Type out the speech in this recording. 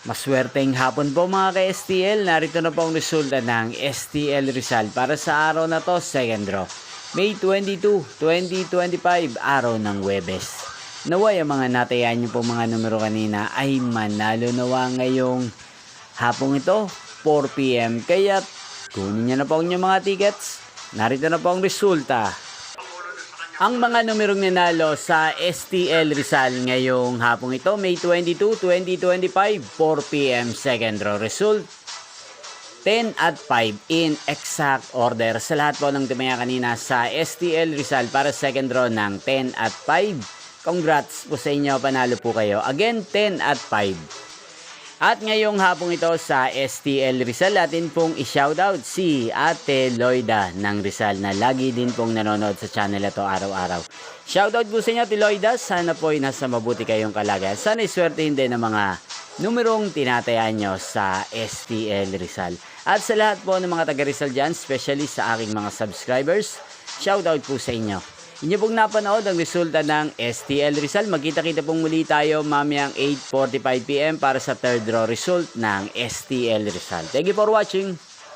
Maswerteng hapon po mga ka-STL. Narito na po ang resulta ng STL Rizal para sa araw na to, second draw. May 22, 2025, araw ng Huwebes. Naway ang mga natayan nyo po mga numero kanina ay manalo nawa ngayong hapong ito, 4 PM. Kaya kunin nyo na po ang inyong mga tickets. Narito na po ang resulta. Ang mga numerong nanalo sa STL Rizal ngayong hapong ito, May 22, 2025, 4 PM, second draw result. 10 at 5 in exact order sa lahat po ng tumaya kanina sa STL Rizal para second draw ng 10 at 5. Congrats po sa inyo, panalo po kayo. Again, 10 at 5. At ngayong hapong ito sa STL Rizal, atin pong i-shoutout si Ate Loida ng Rizal na lagi din pong nanonood sa channel ito araw-araw. Shoutout po sa inyo, Ate Loida. Sana po ay nasa mabuti kayong kalagayan. Sana iswertein din ng mga numerong tinatayaan nyo sa STL Rizal. At sa lahat po ng mga taga Rizal dyan, especially sa aking mga subscribers, shoutout po sa inyo. Inyo pong napanood ang resulta ng STL Rizal. Magkita-kita pong muli tayo mamayang 8:45 PM para sa third draw result ng STL Rizal. Thank you for watching.